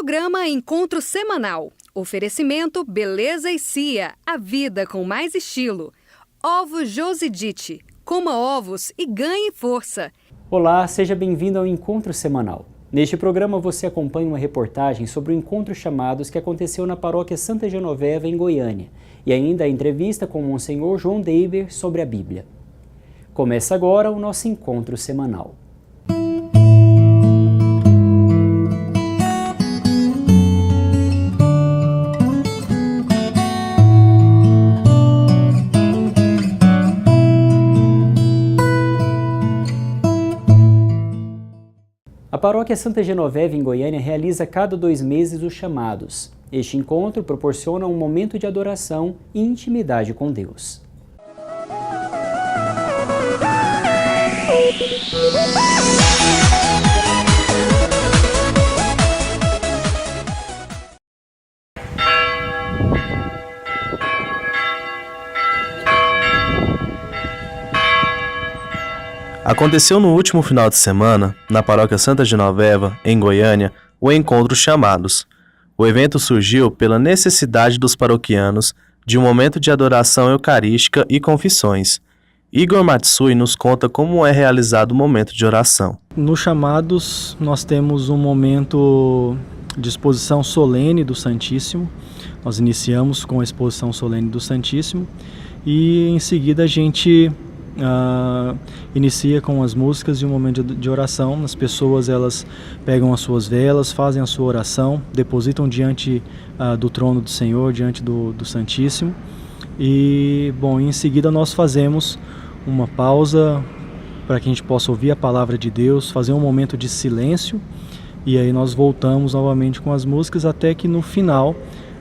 Programa Encontro Semanal. Oferecimento Beleza e Cia, a vida com mais estilo. Ovos Josidite. Coma ovos e ganhe força. Olá, seja bem-vindo ao Encontro Semanal. Neste programa você acompanha uma reportagem sobre o Encontro Chamados que aconteceu na Paróquia Santa Genoveva, em Goiânia, e ainda a entrevista com o Monsenhor João Deiber sobre a Bíblia. Começa agora o nosso Encontro Semanal. A Paróquia Santa Genoveva, em Goiânia, realiza cada 2 meses os chamados. Este encontro proporciona um momento de adoração e intimidade com Deus. Aconteceu no último final de semana, na Paróquia Santa Genoveva, em Goiânia, o Encontro Chamados. O evento surgiu pela necessidade dos paroquianos de um momento de adoração eucarística e confissões. Igor Matsui nos conta como é realizado o momento de oração. No Chamados, nós temos um momento de exposição solene do Santíssimo. Nós iniciamos com a exposição solene do Santíssimo e em seguida a gente inicia com as músicas e um momento de oração. As pessoas elas pegam as suas velas, fazem a sua oração, depositam diante do trono do Senhor, diante do Santíssimo. E, em seguida nós fazemos uma pausa para que a gente possa ouvir a palavra de Deus, fazer um momento de silêncio e aí nós voltamos novamente com as músicas até que no final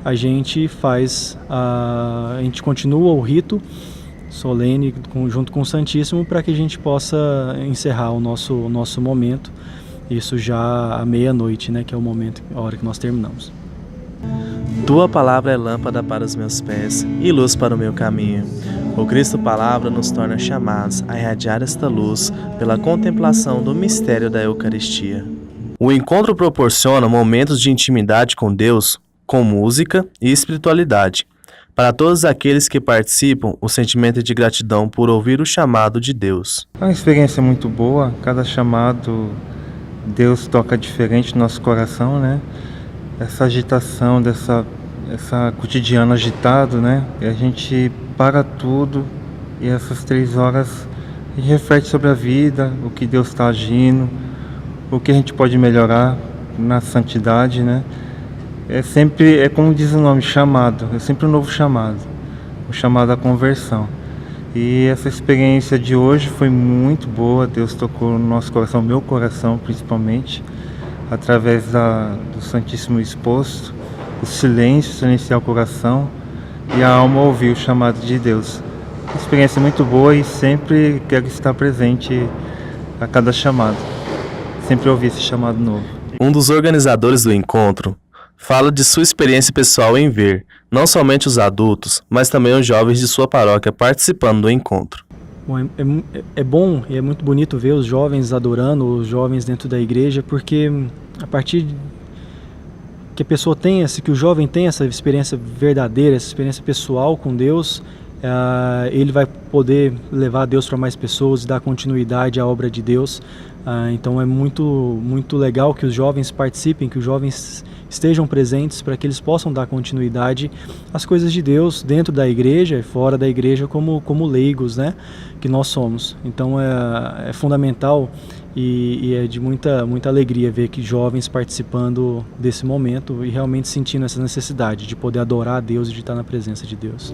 a gente continua o rito solene junto com o Santíssimo para que a gente possa encerrar o nosso momento, isso já à meia-noite, que é a hora que nós terminamos. Tua palavra é lâmpada para os meus pés e luz para o meu caminho. O Cristo Palavra nos torna chamados a irradiar esta luz pela contemplação do mistério da Eucaristia. O encontro proporciona momentos de intimidade com Deus, com música e espiritualidade. Para todos aqueles que participam, o sentimento é de gratidão por ouvir o chamado de Deus. É uma experiência muito boa, cada chamado Deus toca diferente no nosso coração, Essa agitação, essa cotidiano agitado, E a gente para tudo e essas 3 horas a gente reflete sobre a vida, o que Deus está agindo, o que a gente pode melhorar na santidade, É como diz o nome, chamado, é sempre um novo chamado, o chamado à conversão. E essa experiência de hoje foi muito boa, Deus tocou no nosso coração, meu coração principalmente, através do Santíssimo exposto, o silêncio silenciar o coração e a alma ouvir o chamado de Deus. Uma experiência muito boa e sempre quero estar presente a cada chamado, sempre ouvir esse chamado novo. Um dos organizadores do encontro fala de sua experiência pessoal em ver, não somente os adultos, mas também os jovens de sua paróquia participando do encontro. É bom e é muito bonito ver os jovens adorando, os jovens dentro da igreja, porque a partir que que o jovem tem essa experiência verdadeira, essa experiência pessoal com Deus, ele vai poder levar Deus para mais pessoas e dar continuidade à obra de Deus. Então é muito, muito legal que os jovens participem, que os jovens estejam presentes para que eles possam dar continuidade às coisas de Deus dentro da igreja e fora da igreja como leigos, que nós somos. Então é fundamental e é de muita, muita alegria ver que jovens participando desse momento e realmente sentindo essa necessidade de poder adorar a Deus e de estar na presença de Deus.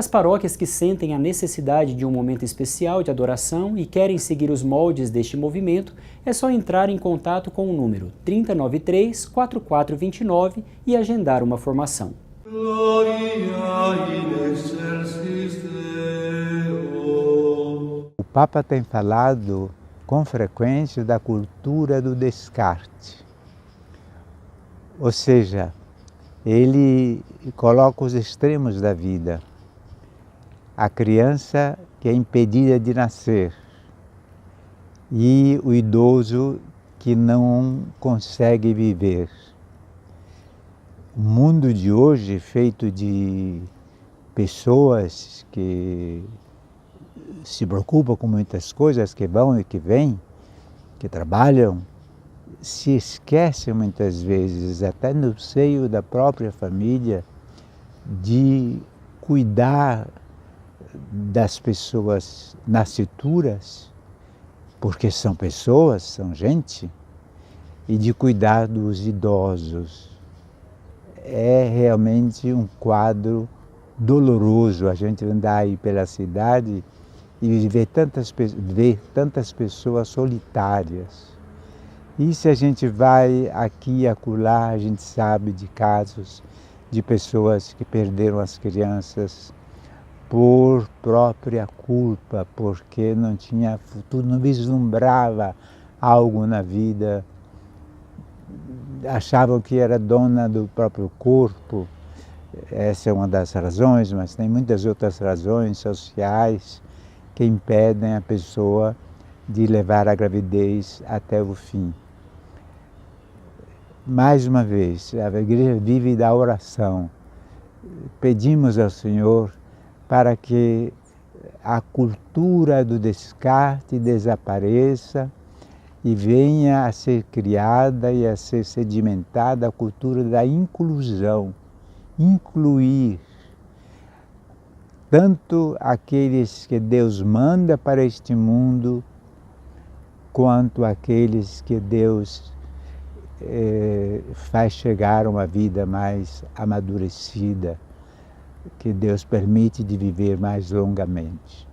as paróquias que sentem a necessidade de um momento especial de adoração e querem seguir os moldes deste movimento, é só entrar em contato com o número 3093-4429 e agendar uma formação. O Papa tem falado com frequência da cultura do descarte. Ou seja, ele coloca os extremos da vida. A criança que é impedida de nascer e o idoso que não consegue viver. O mundo de hoje, feito de pessoas que se preocupam com muitas coisas, que vão e que vêm, que trabalham, se esquecem muitas vezes, até no seio da própria família, de cuidar das pessoas nascituras, porque são pessoas, são gente, e de cuidar dos idosos. É realmente um quadro doloroso a gente andar aí pela cidade e ver tantas pessoas solitárias. E se a gente vai aqui e acolá, a gente sabe de casos de pessoas que perderam as crianças por própria culpa, porque não tinha futuro, não vislumbrava algo na vida, achavam que era dona do próprio corpo. Essa é uma das razões, mas tem muitas outras razões sociais que impedem a pessoa de levar a gravidez até o fim. Mais uma vez, a Igreja vive da oração. Pedimos ao Senhor para que a cultura do descarte desapareça e venha a ser criada e a ser sedimentada a cultura da inclusão. Incluir tanto aqueles que Deus manda para este mundo, quanto aqueles que Deus faz chegar a uma vida mais amadurecida, que Deus permite de viver mais longamente.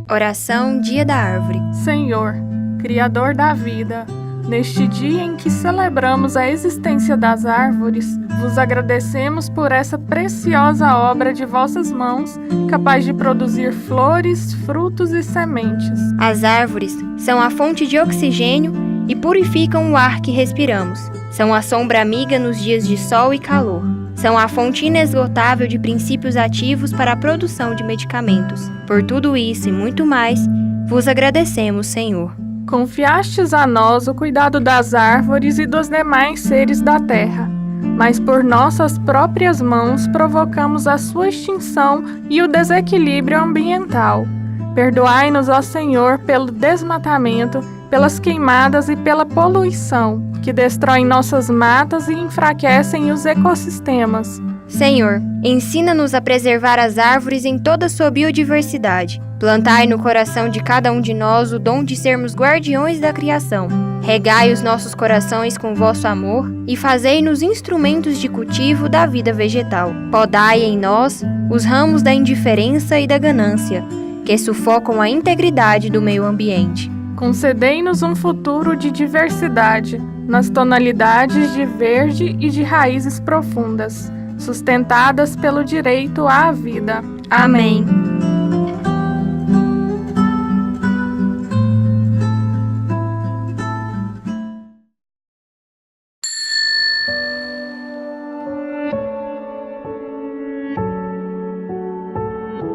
Oração Dia da Árvore. Senhor, Criador da vida, neste dia em que celebramos a existência das árvores, vos agradecemos por essa preciosa obra de vossas mãos, capaz de produzir flores, frutos e sementes. As árvores são a fonte de oxigênio e purificam o ar que respiramos. São a sombra amiga nos dias de sol e calor. São a fonte inesgotável de princípios ativos para a produção de medicamentos. Por tudo isso e muito mais, vos agradecemos, Senhor. Confiastes a nós o cuidado das árvores e dos demais seres da terra, mas por nossas próprias mãos provocamos a sua extinção e o desequilíbrio ambiental. Perdoai-nos, ó Senhor, pelo desmatamento, pelas queimadas e pela poluição, que destroem nossas matas e enfraquecem os ecossistemas. Senhor, ensina-nos a preservar as árvores em toda a sua biodiversidade. Plantai no coração de cada um de nós o dom de sermos guardiões da criação. Regai os nossos corações com vosso amor e fazei-nos instrumentos de cultivo da vida vegetal. Podai em nós os ramos da indiferença e da ganância, que sufocam a integridade do meio ambiente. Concedei-nos um futuro de diversidade, nas tonalidades de verde e de raízes profundas, sustentadas pelo direito à vida. Amém.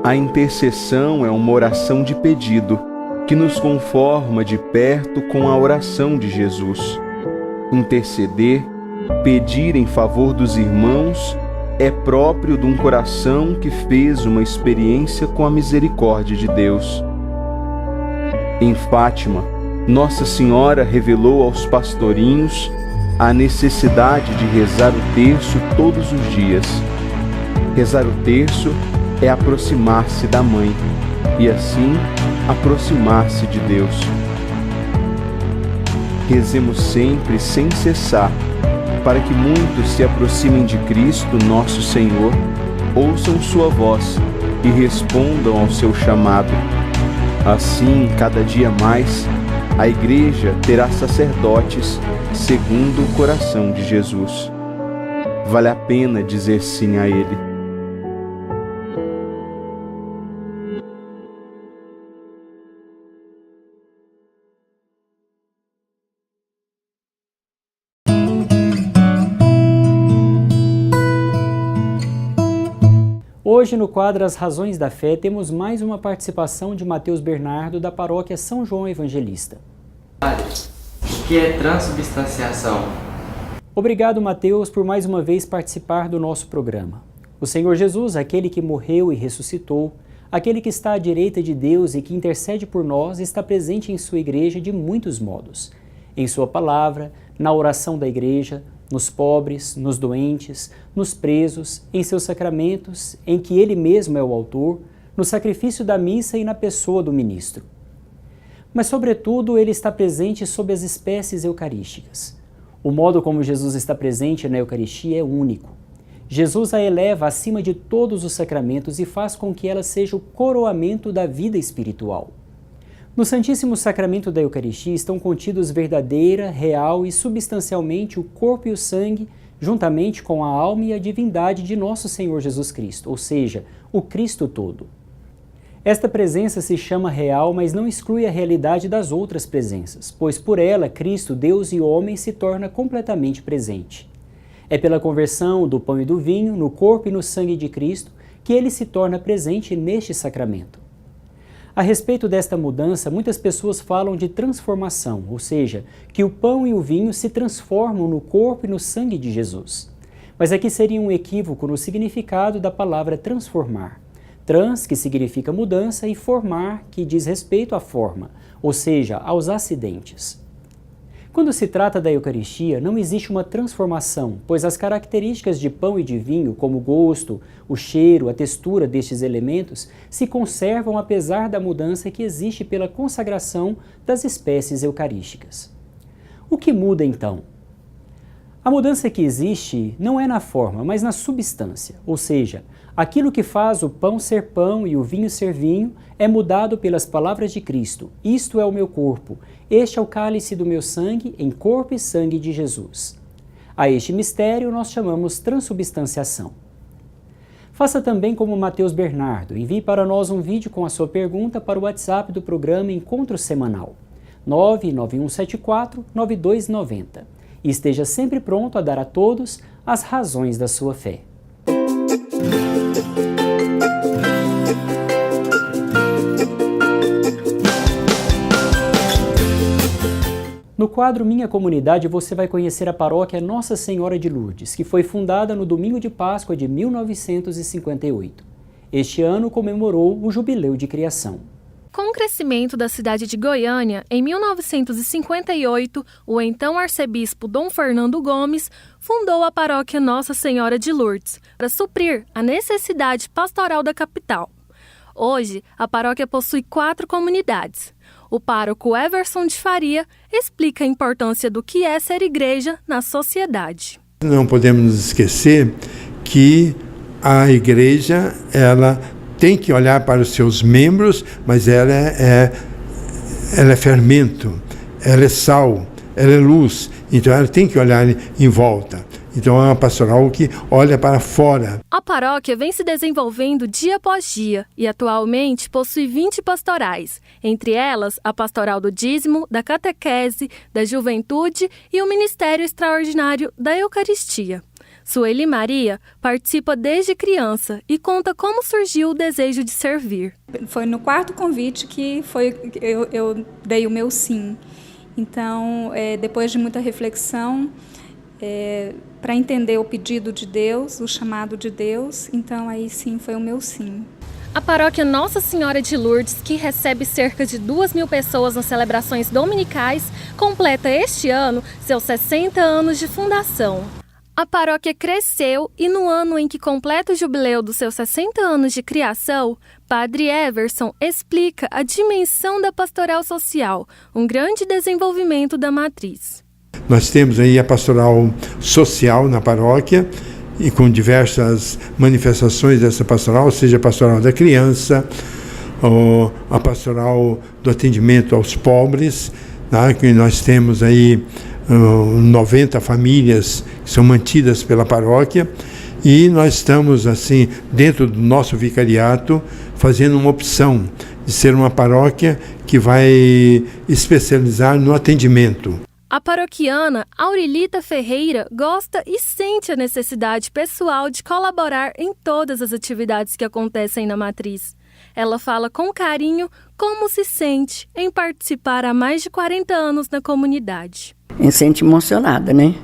A intercessão é uma oração de pedido, que nos conforma de perto com a oração de Jesus. Interceder, pedir em favor dos irmãos, é próprio de um coração que fez uma experiência com a misericórdia de Deus. Em Fátima, Nossa Senhora revelou aos pastorinhos a necessidade de rezar o terço todos os dias. Rezar o terço é aproximar-se da Mãe e, assim, aproximar-se de Deus. Rezemos sempre sem cessar, para que muitos se aproximem de Cristo, nosso Senhor, ouçam sua voz e respondam ao seu chamado. Assim, cada dia mais, a Igreja terá sacerdotes segundo o coração de Jesus. Vale a pena dizer sim a Ele. Hoje, no quadro As Razões da Fé, temos mais uma participação de Matheus Bernardo, da paróquia São João Evangelista. O que é transubstanciação? Obrigado, Matheus, por mais uma vez participar do nosso programa. O Senhor Jesus, aquele que morreu e ressuscitou, aquele que está à direita de Deus e que intercede por nós, está presente em sua igreja de muitos modos. Em sua palavra, na oração da igreja, nos pobres, nos doentes, nos presos, em seus sacramentos, em que Ele mesmo é o autor, no sacrifício da missa e na pessoa do ministro. Mas, sobretudo, Ele está presente sob as espécies eucarísticas. O modo como Jesus está presente na Eucaristia é único. Jesus a eleva acima de todos os sacramentos e faz com que ela seja o coroamento da vida espiritual. No Santíssimo Sacramento da Eucaristia estão contidos verdadeira, real e substancialmente o corpo e o sangue, juntamente com a alma e a divindade de nosso Senhor Jesus Cristo, ou seja, o Cristo todo. Esta presença se chama real, mas não exclui a realidade das outras presenças, pois por ela Cristo, Deus e homem, se torna completamente presente. É pela conversão do pão e do vinho, no corpo e no sangue de Cristo, que ele se torna presente neste sacramento. A respeito desta mudança, muitas pessoas falam de transformação, ou seja, que o pão e o vinho se transformam no corpo e no sangue de Jesus. Mas aqui seria um equívoco no significado da palavra transformar. Trans, que significa mudança, e formar, que diz respeito à forma, ou seja, aos acidentes. Quando se trata da Eucaristia, não existe uma transformação, pois as características de pão e de vinho, como o gosto, o cheiro, a textura destes elementos, se conservam apesar da mudança que existe pela consagração das espécies eucarísticas. O que muda então? A mudança que existe não é na forma, mas na substância, ou seja, aquilo que faz o pão ser pão e o vinho ser vinho é mudado pelas palavras de Cristo. Isto é o meu corpo, este é o cálice do meu sangue, em corpo e sangue de Jesus. A este mistério nós chamamos transubstanciação. Faça também como Matheus Bernardo, envie para nós um vídeo com a sua pergunta para o WhatsApp do programa Encontro Semanal, 99174-9290. E esteja sempre pronto a dar a todos as razões da sua fé. No quadro Minha Comunidade, você vai conhecer a paróquia Nossa Senhora de Lourdes, que foi fundada no domingo de Páscoa de 1958. Este ano comemorou o jubileu de criação. Com o crescimento da cidade de Goiânia, em 1958, o então arcebispo Dom Fernando Gomes fundou a paróquia Nossa Senhora de Lourdes para suprir a necessidade pastoral da capital. Hoje, a paróquia possui 4 comunidades. O pároco Everson de Faria explica a importância do que é ser igreja na sociedade. Não podemos nos esquecer que a igreja, ela tem que olhar para os seus membros, mas ela é fermento, ela é sal, ela é luz, então ela tem que olhar em volta. Então é uma pastoral que olha para fora. A paróquia vem se desenvolvendo dia após dia e atualmente possui 20 pastorais, entre elas a pastoral do dízimo, da catequese, da juventude e o Ministério Extraordinário da Eucaristia. Sueli Maria participa desde criança e conta como surgiu o desejo de servir. Foi no 4º convite que eu dei o meu sim. Então, depois de muita reflexão, para entender o pedido de Deus, o chamado de Deus, então aí sim foi o meu sim. A paróquia Nossa Senhora de Lourdes, que recebe cerca de 2.000 pessoas nas celebrações dominicais, completa este ano seus 60 anos de fundação. A paróquia cresceu e no ano em que completa o jubileu dos seus 60 anos de criação, Padre Everson explica a dimensão da pastoral social, um grande desenvolvimento da matriz. Nós temos aí a pastoral social na paróquia, e com diversas manifestações dessa pastoral, seja a pastoral da criança, ou a pastoral do atendimento aos pobres, tá? Que nós temos aí 90 famílias que são mantidas pela paróquia, e nós estamos, assim, dentro do nosso vicariato, fazendo uma opção de ser uma paróquia que vai especializar no atendimento. A paroquiana Aurilita Ferreira gosta e sente a necessidade pessoal de colaborar em todas as atividades que acontecem na matriz. Ela fala com carinho como se sente em participar há mais de 40 anos na comunidade. Me sente emocionada, né?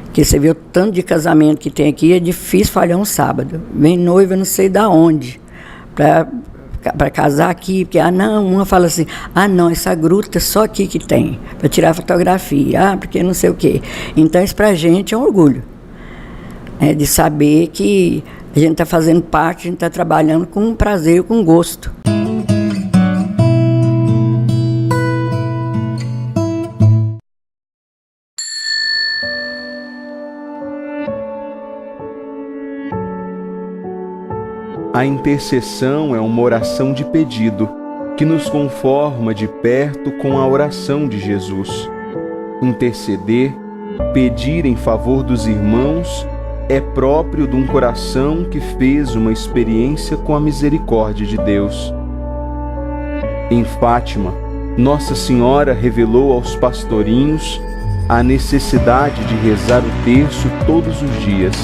Porque você vê o tanto de casamento que tem aqui, é difícil falhar um sábado. Vem noiva não sei da onde, para casar aqui, porque, uma fala assim, não, essa gruta só aqui que tem, para tirar fotografia, porque não sei o quê. Então isso pra gente é um orgulho, de saber que a gente está fazendo parte, a gente está trabalhando com prazer, com gosto. A intercessão é uma oração de pedido que nos conforma de perto com a oração de Jesus. Interceder, pedir em favor dos irmãos, é próprio de um coração que fez uma experiência com a misericórdia de Deus. Em Fátima, Nossa Senhora revelou aos pastorinhos a necessidade de rezar o terço todos os dias.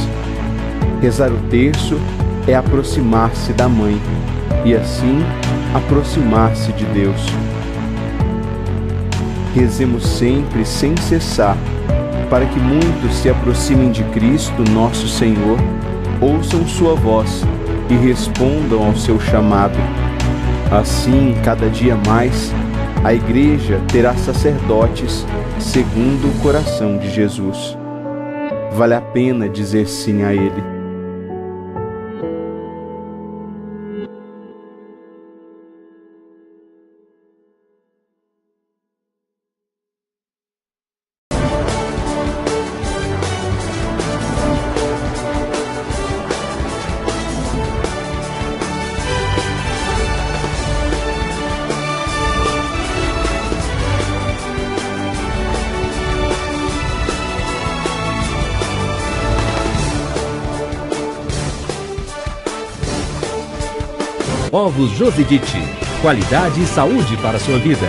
Rezar o terço é aproximar-se da Mãe e, assim, aproximar-se de Deus. Rezemos sempre sem cessar, para que muitos se aproximem de Cristo, nosso Senhor, ouçam sua voz e respondam ao seu chamado. Assim, cada dia mais, a Igreja terá sacerdotes segundo o coração de Jesus. Vale a pena dizer sim a Ele. Ovos Josidite, qualidade e saúde para a sua vida.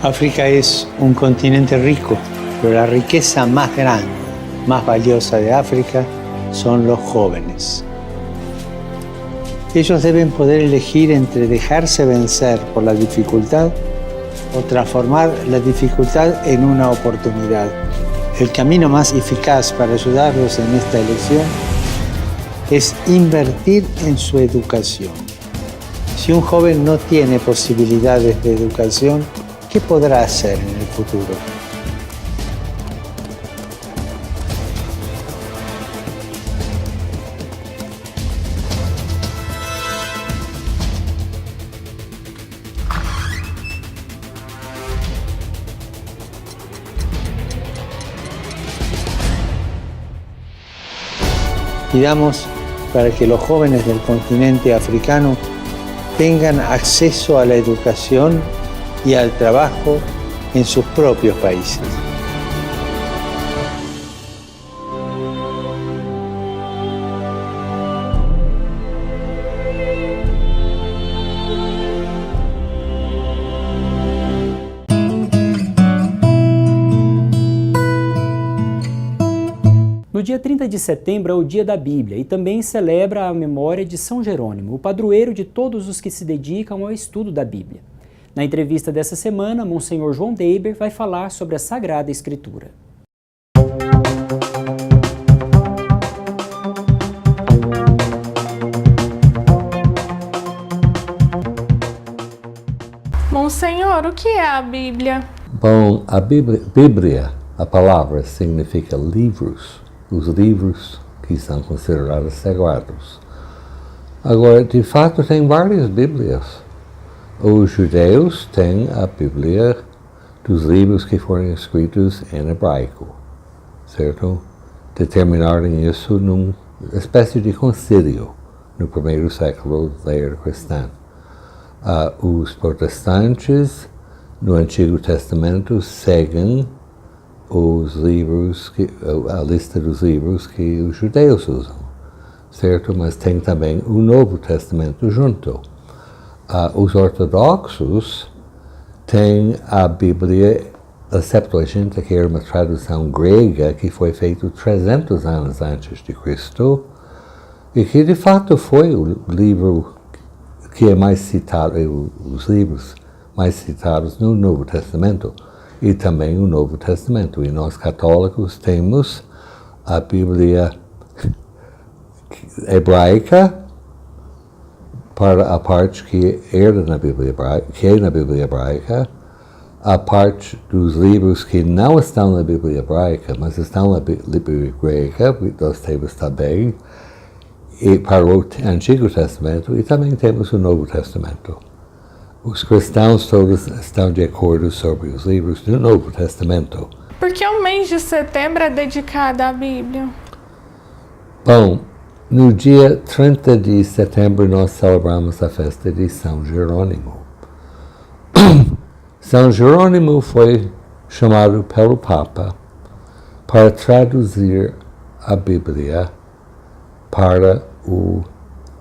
África es un continente rico, pero la riqueza más grande, más valiosa de África son los jóvenes. Ellos deben poder elegir entre dejarse vencer por la dificultad o transformar la dificultad en una oportunidad. El camino más eficaz para ayudarlos en esta elección es invertir en su educación. Si un joven no tiene posibilidades de educación, ¿qué podrá hacer en el futuro? Pidamos para que los jóvenes del continente africano tengan acceso a la educación y al trabajo en sus propios países. No dia 30 de setembro é o Dia da Bíblia e também celebra a memória de São Jerônimo, o padroeiro de todos os que se dedicam ao estudo da Bíblia. Na entrevista dessa semana, Monsenhor João Deiber vai falar sobre a Sagrada Escritura. Monsenhor, o que é a Bíblia? Bom, a Bíblia, a palavra significa livros, os livros que são considerados sagrados. Agora, de fato, tem várias Bíblias. Os judeus têm a Bíblia dos livros que foram escritos em hebraico, certo? Determinaram isso numa espécie de concílio no primeiro século da era cristã. Os protestantes no Antigo Testamento seguem os livros, a lista dos livros que os judeus usam, certo? Mas tem também o Novo Testamento junto. Os ortodoxos têm a Bíblia, a Septuaginta, que era uma tradução grega que foi feita 300 anos antes de Cristo e que de fato foi o livro que é mais citado, os livros mais citados no Novo Testamento e também o Novo Testamento. E nós católicos temos a Bíblia hebraica para a parte que era na Bíblia hebraica, que é na Bíblia hebraica, a parte dos livros que não estão na Bíblia hebraica, mas estão na Bíblia grega, nós temos também, e para o Antigo Testamento, e também temos o Novo Testamento. Os cristãos todos estão de acordo sobre os livros do Novo Testamento. Por que o mês de setembro é dedicado à Bíblia? Bom, no dia 30 de setembro nós celebramos a festa de São Jerônimo. São Jerônimo foi chamado pelo Papa para traduzir a Bíblia para o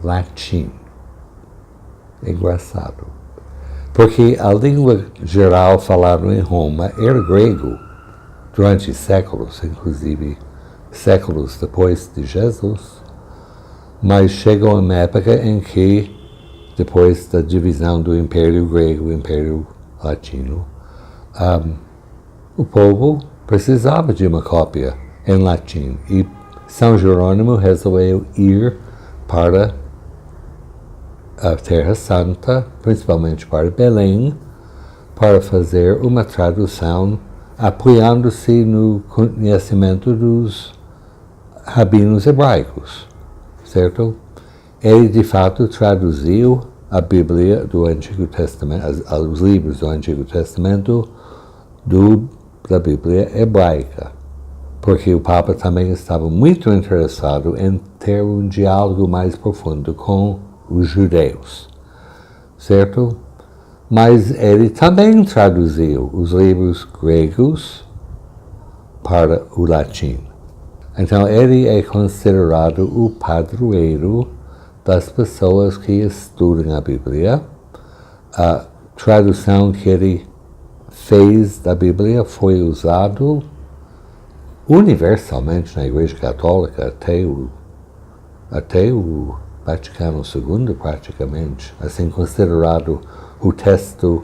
latim. É engraçado, porque a língua geral falada em Roma era grego durante séculos, inclusive séculos depois de Jesus, mas chegou uma época em que, depois da divisão do Império Grego e Império Latino, o povo precisava de uma cópia em latim e São Jerônimo resolveu ir para a Terra Santa, principalmente para Belém, para fazer uma tradução apoiando-se no conhecimento dos rabinos hebraicos, certo? Ele, de fato, traduziu a Bíblia do Antigo Testamento, os livros do Antigo Testamento da Bíblia hebraica, porque o Papa também estava muito interessado em ter um diálogo mais profundo com os judeus, certo? Mas ele também traduziu os livros gregos para o latim. Então ele é considerado o padroeiro das pessoas que estudam a Bíblia. A tradução que ele fez da Bíblia foi usado universalmente na Igreja Católica até o Vaticano II, praticamente, assim considerado o texto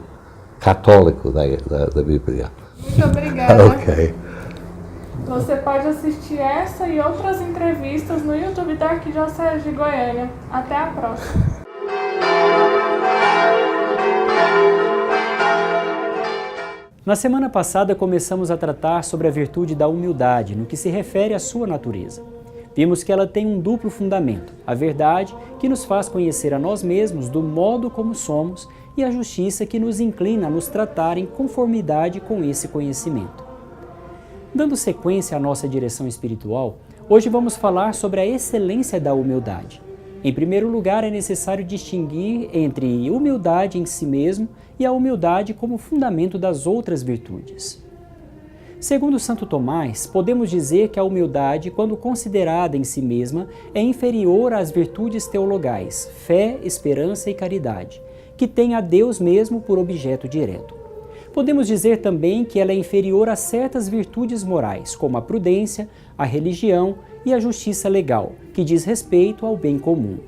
católico da Bíblia. Muito obrigada. Ok. Você pode assistir essa e outras entrevistas no YouTube da Arquidiocese de Goiânia. Até a próxima. Na semana passada começamos a tratar sobre a virtude da humildade, no que se refere à sua natureza. Vimos que ela tem um duplo fundamento, a verdade, que nos faz conhecer a nós mesmos do modo como somos, e a justiça, que nos inclina a nos tratar em conformidade com esse conhecimento. Dando sequência à nossa direção espiritual, hoje vamos falar sobre a excelência da humildade. Em primeiro lugar, é necessário distinguir entre humildade em si mesmo e a humildade como fundamento das outras virtudes. Segundo Santo Tomás, podemos dizer que a humildade, quando considerada em si mesma, é inferior às virtudes teologais, fé, esperança e caridade, que têm a Deus mesmo por objeto direto. Podemos dizer também que ela é inferior a certas virtudes morais, como a prudência, a religião e a justiça legal, que diz respeito ao bem comum.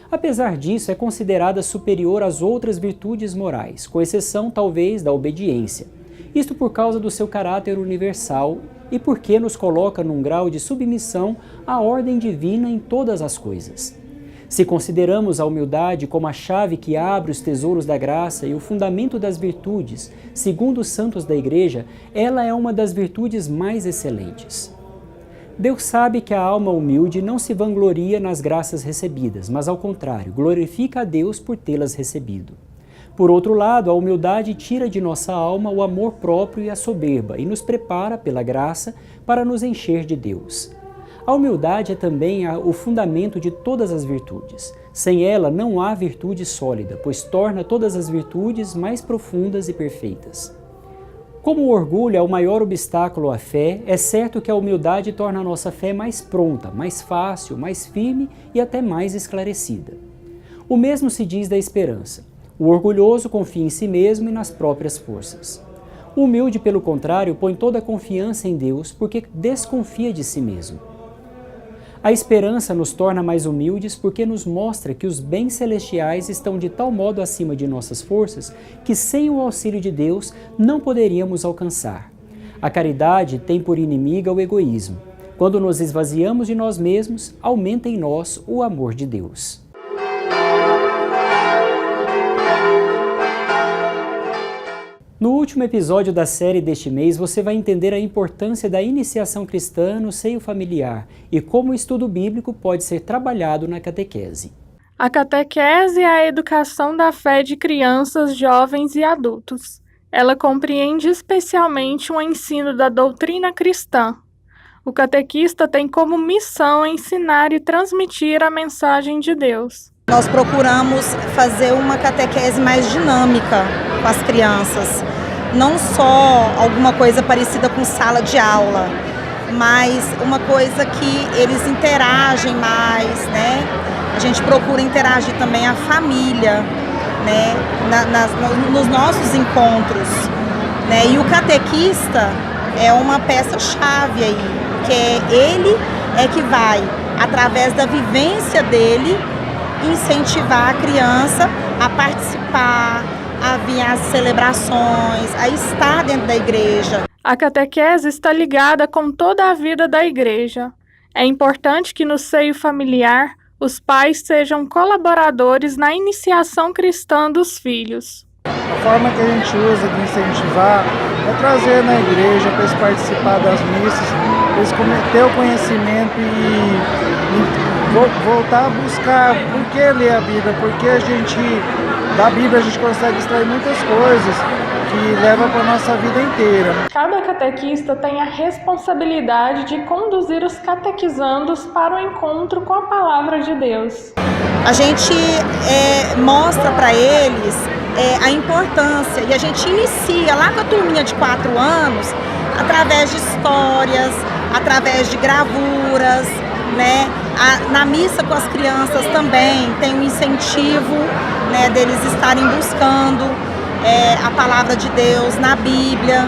Apesar disso, é considerada superior às outras virtudes morais, com exceção talvez da obediência. Isto por causa do seu caráter universal e porque nos coloca num grau de submissão à ordem divina em todas as coisas. Se consideramos a humildade como a chave que abre os tesouros da graça e o fundamento das virtudes, segundo os santos da Igreja, ela é uma das virtudes mais excelentes. Deus sabe que a alma humilde não se vangloria nas graças recebidas, mas ao contrário, glorifica a Deus por tê-las recebido. Por outro lado, a humildade tira de nossa alma o amor próprio e a soberba e nos prepara, pela graça, para nos encher de Deus. A humildade é também o fundamento de todas as virtudes. Sem ela não há virtude sólida, pois torna todas as virtudes mais profundas e perfeitas. Como o orgulho é o maior obstáculo à fé, é certo que a humildade torna a nossa fé mais pronta, mais fácil, mais firme e até mais esclarecida. O mesmo se diz da esperança. O orgulhoso confia em si mesmo e nas próprias forças. O humilde, pelo contrário, põe toda a confiança em Deus porque desconfia de si mesmo. A esperança nos torna mais humildes porque nos mostra que os bens celestiais estão de tal modo acima de nossas forças que sem o auxílio de Deus não poderíamos alcançar. A caridade tem por inimiga o egoísmo. Quando nos esvaziamos de nós mesmos, aumenta em nós o amor de Deus. No último episódio da série deste mês, você vai entender a importância da iniciação cristã no seio familiar e como o estudo bíblico pode ser trabalhado na catequese. A catequese é a educação da fé de crianças, jovens e adultos. Ela compreende especialmente o ensino da doutrina cristã. O catequista tem como missão ensinar e transmitir a mensagem de Deus. Nós procuramos fazer uma catequese mais dinâmica com as crianças. Não só alguma coisa parecida com sala de aula, mas uma coisa que eles interagem mais, né? A gente procura interagir também a família, né? Nos nossos encontros, né? E o catequista é uma peça-chave aí, que ele é que vai, através da vivência dele, incentivar a criança a participar, a vir às celebrações, a estar dentro da igreja. A catequese está ligada com toda a vida da igreja. É importante que no seio familiar os pais sejam colaboradores na iniciação cristã dos filhos. A forma que a gente usa de incentivar é trazer na igreja para eles participar das missas, para eles ter o conhecimento e voltar a buscar por que ler a Bíblia, porque da Bíblia a gente consegue extrair muitas coisas que levam para a nossa vida inteira. Cada catequista tem a responsabilidade de conduzir os catequizandos para o encontro com a palavra de Deus. A gente mostra para eles a importância e a gente inicia lá com a turminha de 4 anos através de histórias, através de gravuras, né? Na missa com as crianças também tem um incentivo, né, deles estarem buscando a palavra de Deus na Bíblia,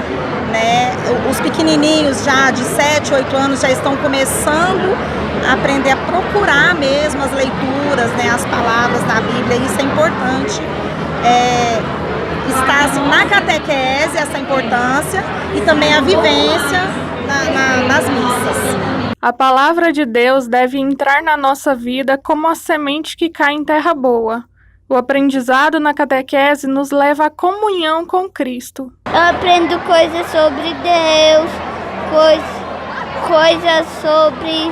né? Os pequenininhos já de 7, 8 anos já estão começando a aprender a procurar mesmo as leituras, né, as palavras da Bíblia, e isso é importante. Está assim, na catequese essa importância e também a vivência nas missas. A palavra de Deus deve entrar na nossa vida como a semente que cai em terra boa. O aprendizado na catequese nos leva à comunhão com Cristo. Eu aprendo coisas sobre Deus, coisas sobre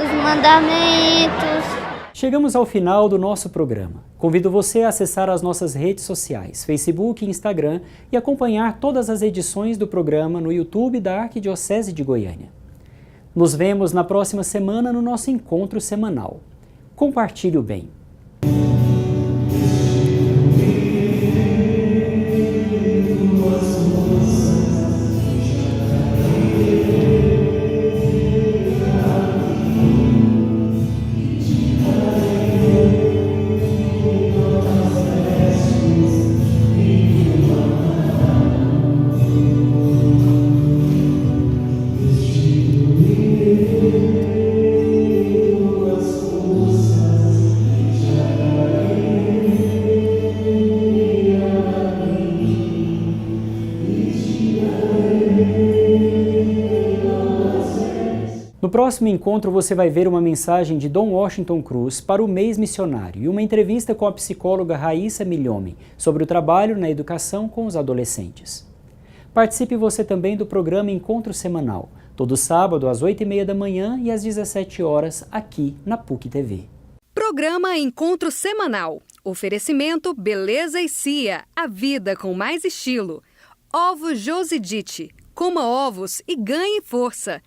os mandamentos. Chegamos ao final do nosso programa. Convido você a acessar as nossas redes sociais, Facebook e Instagram, e acompanhar todas as edições do programa no YouTube da Arquidiocese de Goiânia. Nos vemos na próxima semana no nosso encontro semanal. Compartilhe o bem. No próximo encontro você vai ver uma mensagem de Dom Washington Cruz para o mês missionário e uma entrevista com a psicóloga Raíssa Milhomem sobre o trabalho na educação com os adolescentes. Participe você também do programa Encontro Semanal, todo sábado às 8h30 da manhã e às 17 horas aqui na PUC TV. Programa Encontro Semanal. Oferecimento Beleza e Cia, a vida com mais estilo. Ovos Josidite. Coma ovos e ganhe força.